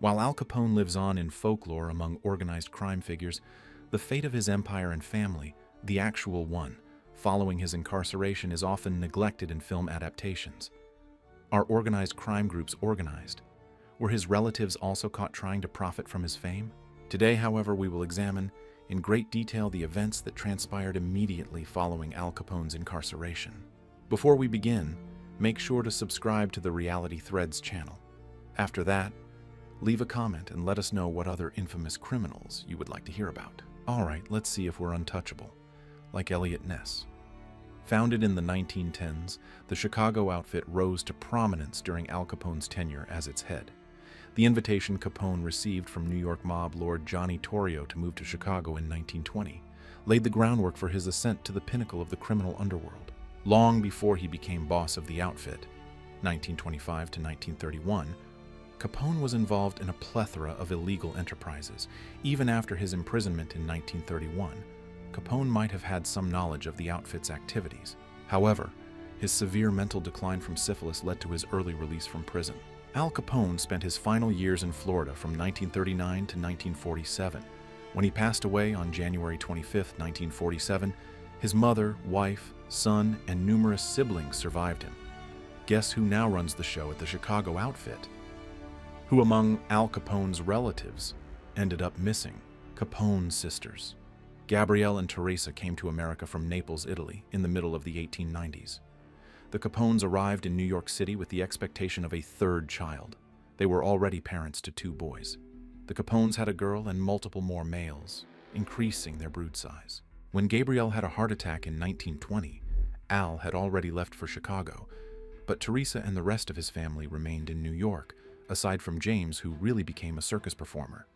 While Al Capone lives on in folklore among organized crime figures, the fate of his empire and family, the actual one, following his incarceration is often neglected in film adaptations. Are organized crime groups organized? Were his relatives also caught trying to profit from his fame? Today, however, we will examine in great detail the events that transpired immediately following Al Capone's incarceration. Before we begin, make sure to subscribe to the Reality Threads channel. After that, leave a comment and let us know what other infamous criminals you would like to hear about. Alright, let's see if we're untouchable, like Eliot Ness. Founded in the 1910s, the Chicago outfit rose to prominence during Al Capone's tenure as its head. The invitation Capone received from New York mob lord Johnny Torrio to move to Chicago in 1920 laid the groundwork for his ascent to the pinnacle of the criminal underworld. Long before he became boss of the outfit, 1925 to 1931, Capone was involved in a plethora of illegal enterprises. Even after his imprisonment in 1931, Capone might have had some knowledge of the outfit's activities. However, his severe mental decline from syphilis led to his early release from prison. Al Capone spent his final years in Florida from 1939 to 1947. When he passed away on January 25, 1947, his mother, wife, son, and numerous siblings survived him. Guess who now runs the show at the Chicago outfit? Who among Al Capone's relatives ended up missing? Capone's sisters. Gabrielle and Teresa came to America from Naples, Italy, in the middle of the 1890s. The Capones arrived in New York City with the expectation of a third child. They were already parents to 2 boys. The Capones had a girl and multiple more males, increasing their brood size. When Gabrielle had a heart attack in 1920, Al had already left for Chicago, but Teresa and the rest of his family remained in New York, aside from James, who really became a circus performer.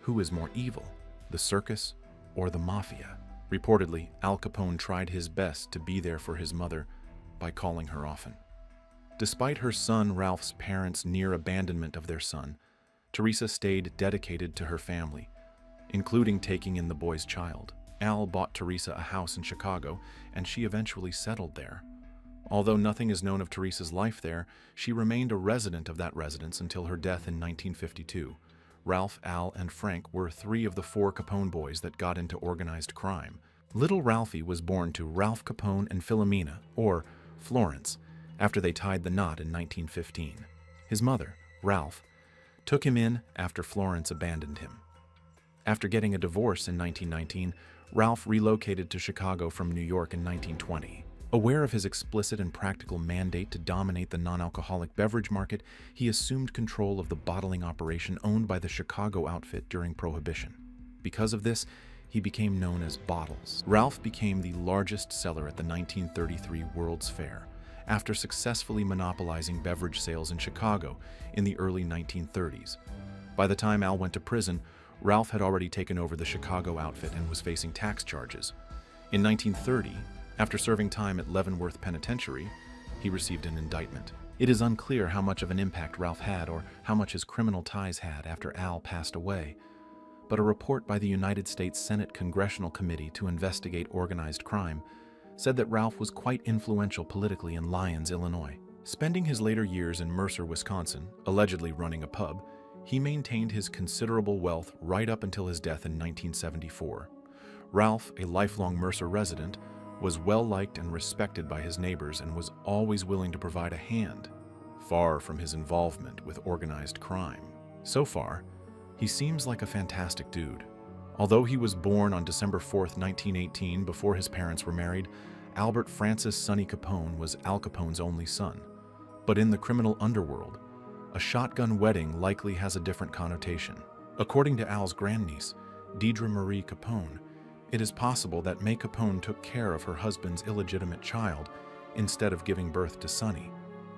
Who is more evil, the circus or the mafia? Reportedly, Al Capone tried his best to be there for his mother by calling her often. Despite her son Ralph's parents' near abandonment of their son, Teresa stayed dedicated to her family, including taking in the boy's child. Al bought Teresa a house in Chicago, and she eventually settled there. Although nothing is known of Teresa's life there, she remained a resident of that residence until her death in 1952. Ralph, Al, and Frank were 3 of the 4 Capone boys that got into organized crime. Little Ralphie was born to Ralph Capone and Philomena, or Florence, after they tied the knot in 1915. His mother, Ralph, took him in after Florence abandoned him. After getting a divorce in 1919, Ralph relocated to Chicago from New York in 1920. Aware of his explicit and practical mandate to dominate the non-alcoholic beverage market, he assumed control of the bottling operation owned by the Chicago outfit during Prohibition. Because of this, he became known as Bottles. Ralph became the largest seller at the 1933 World's Fair, after successfully monopolizing beverage sales in Chicago in the early 1930s. By the time Al went to prison, Ralph had already taken over the Chicago outfit and was facing tax charges. In 1930, after serving time at Leavenworth Penitentiary, he received an indictment. It is unclear how much of an impact Ralph had or how much his criminal ties had after Al passed away, but a report by the United States Senate Congressional Committee to investigate organized crime said that Ralph was quite influential politically in Lyons, Illinois. Spending his later years in Mercer, Wisconsin, allegedly running a pub, he maintained his considerable wealth right up until his death in 1974. Ralph, a lifelong Mercer resident, was well-liked and respected by his neighbors and was always willing to provide a hand, far from his involvement with organized crime. So far, he seems like a fantastic dude. Although he was born on December 4, 1918, before his parents were married, Albert Francis Sonny Capone was Al Capone's only son. But in the criminal underworld, a shotgun wedding likely has a different connotation. According to Al's grandniece, Deidre Marie Capone, it is possible that May Capone took care of her husband's illegitimate child instead of giving birth to Sonny.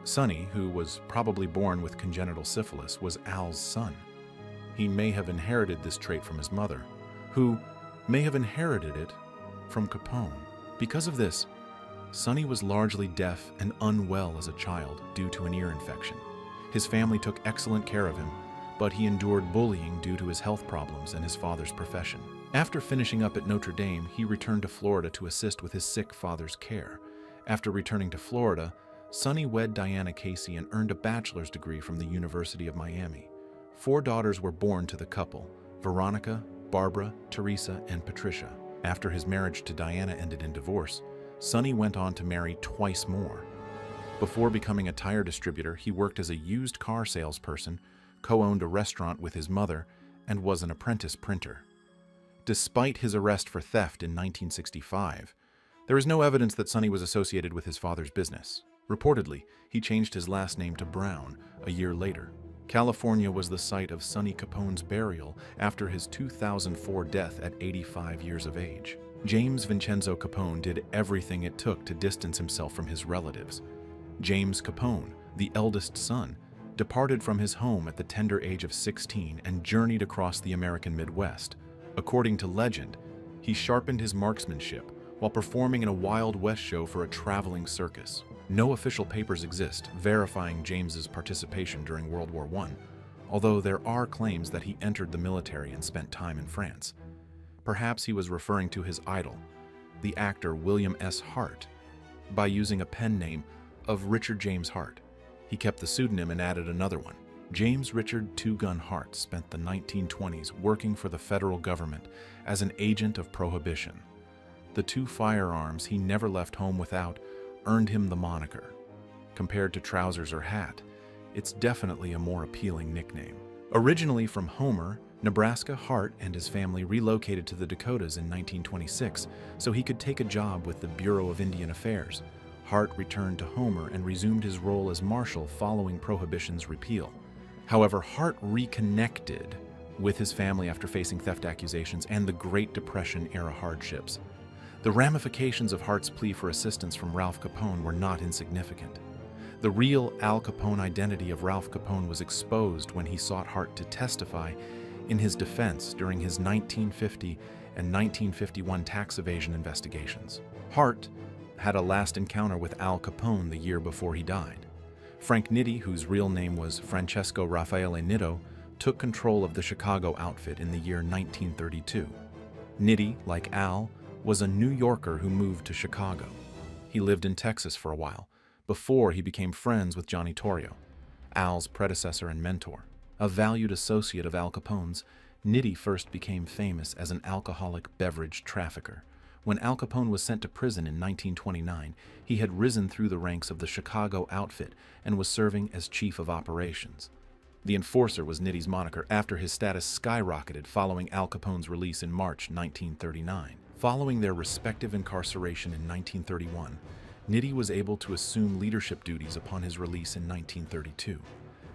Sonny, who was probably born with congenital syphilis, was Al's son. He may have inherited this trait from his mother, who may have inherited it from Capone. Because of this, Sonny was largely deaf and unwell as a child due to an ear infection. His family took excellent care of him, but he endured bullying due to his health problems and his father's profession. After finishing up at Notre Dame, he returned to Florida to assist with his sick father's care. After returning to Florida, Sonny wed Diana Casey and earned a bachelor's degree from the University of Miami. 4 daughters were born to the couple: Veronica, Barbara, Teresa, and Patricia. After his marriage to Diana ended in divorce, Sonny went on to marry twice more. Before becoming a tire distributor, he worked as a used car salesperson, co-owned a restaurant with his mother, and was an apprentice printer. Despite his arrest for theft in 1965, there is no evidence that Sonny was associated with his father's business. Reportedly, he changed his last name to Brown a year later. California was the site of Sonny Capone's burial after his 2004 death at 85 years of age. James Vincenzo Capone did everything it took to distance himself from his relatives. James Capone, the eldest son, departed from his home at the tender age of 16 and journeyed across the American Midwest. According to legend, he sharpened his marksmanship while performing in a Wild West show for a traveling circus. No official papers exist verifying James's participation during World War I, although there are claims that he entered the military and spent time in France. Perhaps he was referring to his idol, the actor William S. Hart, by using a pen name of Richard James Hart. He kept the pseudonym and added another one. James Richard Two Gun Hart spent the 1920s working for the federal government as an agent of Prohibition. The 2 firearms he never left home without earned him the moniker. Compared to trousers or hat, it's definitely a more appealing nickname. Originally from Homer, Nebraska, Hart and his family relocated to the Dakotas in 1926 so he could take a job with the Bureau of Indian Affairs. Hart returned to Homer and resumed his role as marshal following Prohibition's repeal. However, Hart reconnected with his family after facing theft accusations and the Great Depression-era hardships. The ramifications of Hart's plea for assistance from Ralph Capone were not insignificant. The real Al Capone identity of Ralph Capone was exposed when he sought Hart to testify in his defense during his 1950 and 1951 tax evasion investigations. Hart had a last encounter with Al Capone the year before he died. Frank Nitti, whose real name was Francesco Raffaele Nitto, took control of the Chicago outfit in the year 1932. Nitti, like Al, was a New Yorker who moved to Chicago. He lived in Texas for a while, before he became friends with Johnny Torrio, Al's predecessor and mentor. A valued associate of Al Capone's, Nitti first became famous as an alcoholic beverage trafficker. When Al Capone was sent to prison in 1929, he had risen through the ranks of the Chicago outfit and was serving as chief of operations. The Enforcer was Nitti's moniker after his status skyrocketed following Al Capone's release in March 1939. Following their respective incarceration in 1931, Nitti was able to assume leadership duties upon his release in 1932.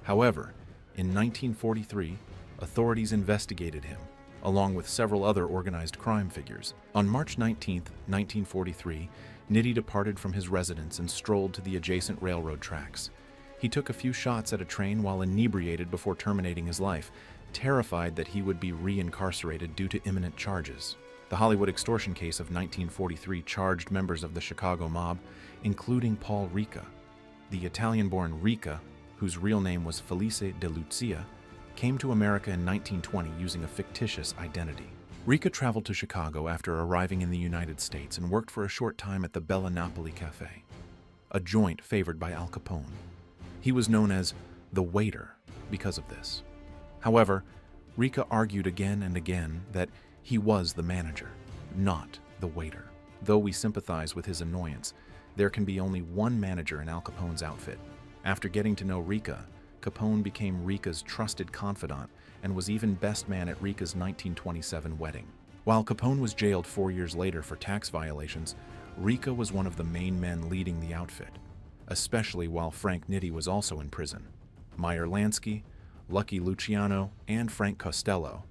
However, in 1943, authorities investigated him, along with several other organized crime figures. On March 19, 1943, Nitti departed from his residence and strolled to the adjacent railroad tracks. He took a few shots at a train while inebriated before terminating his life, terrified that he would be re-incarcerated due to imminent charges. The Hollywood extortion case of 1943 charged members of the Chicago mob, including Paul Ricca. The Italian-born Ricca, whose real name was Felice de Lucia, came to America in 1920 using a fictitious identity. Ricca traveled to Chicago after arriving in the United States and worked for a short time at the Bella Napoli Cafe, a joint favored by Al Capone. He was known as the Waiter because of this. However, Ricca argued again and again that he was the manager, not the waiter. Though we sympathize with his annoyance, there can be only one manager in Al Capone's outfit. After getting to know Ricca, Capone became Ricca's trusted confidant and was even best man at Ricca's 1927 wedding. While Capone was jailed 4 years later for tax violations, Ricca was one of the main men leading the outfit, especially while Frank Nitti was also in prison. Meyer Lansky, Lucky Luciano, and Frank Costello,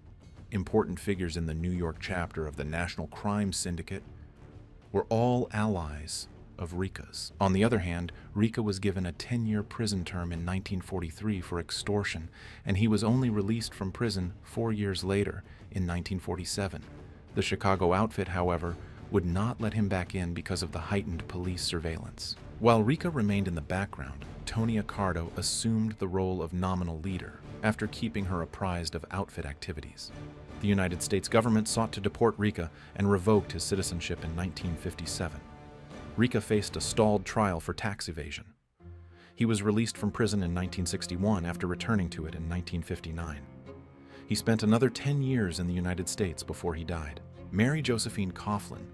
important figures in the New York chapter of the National Crime Syndicate, were all allies of Ricca's. On the other hand, Ricca was given a 10-year prison term in 1943 for extortion, and he was only released from prison 4 years later in 1947. The Chicago outfit, however, would not let him back in because of the heightened police surveillance. While Ricca remained in the background, Tony Accardo assumed the role of nominal leader after keeping her apprised of outfit activities. The United States government sought to deport Ricca and revoked his citizenship in 1957. Ricca faced a stalled trial for tax evasion. He was released from prison in 1961 after returning to it in 1959. He spent another 10 years in the United States before he died. Mary Josephine Coughlin,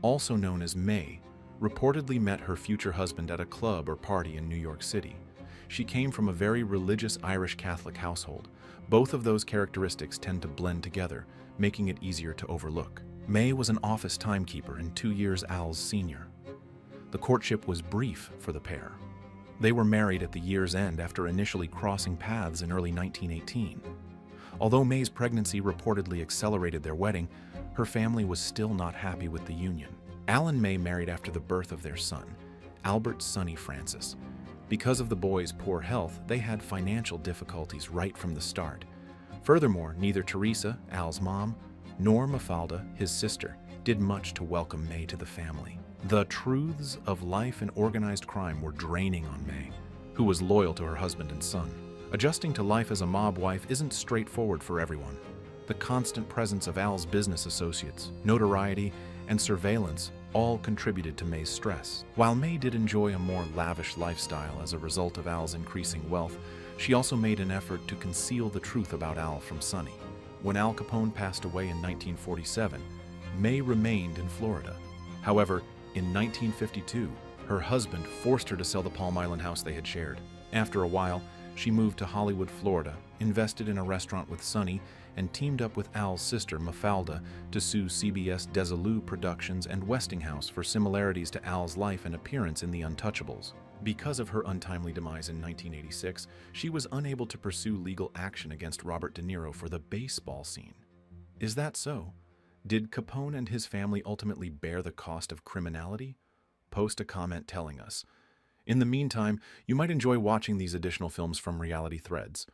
also known as May, reportedly met her future husband at a club or party in New York City. She came from a very religious Irish Catholic household. Both of those characteristics tend to blend together, making it easier to overlook. May was an office timekeeper and 2 years Al's senior. The courtship was brief for the pair. They were married at the year's end after initially crossing paths in early 1918. Although May's pregnancy reportedly accelerated their wedding, her family was still not happy with the union. Al and May married after the birth of their son, Albert Sonny Francis. Because of the boy's poor health, they had financial difficulties right from the start. Furthermore, neither Teresa, Al's mom, nor Mafalda, his sister, did much to welcome May to the family. The truths of life and organized crime were draining on May, who was loyal to her husband and son. Adjusting to life as a mob wife isn't straightforward for everyone. The constant presence of Al's business associates, notoriety, and surveillance all contributed to May's stress. While May did enjoy a more lavish lifestyle as a result of Al's increasing wealth, she also made an effort to conceal the truth about Al from Sonny. When Al Capone passed away in 1947, May remained in Florida. However, in 1952, her husband forced her to sell the Palm Island house they had shared. After a while, she moved to Hollywood, Florida, invested in a restaurant with Sonny, and teamed up with Al's sister, Mafalda, to sue CBS Desilu Productions and Westinghouse for similarities to Al's life and appearance in The Untouchables. Because of her untimely demise in 1986, she was unable to pursue legal action against Robert De Niro for the baseball scene. Is that so? Did Capone and his family ultimately bear the cost of criminality? Post a comment telling us. In the meantime, you might enjoy watching these additional films from Reality Threads.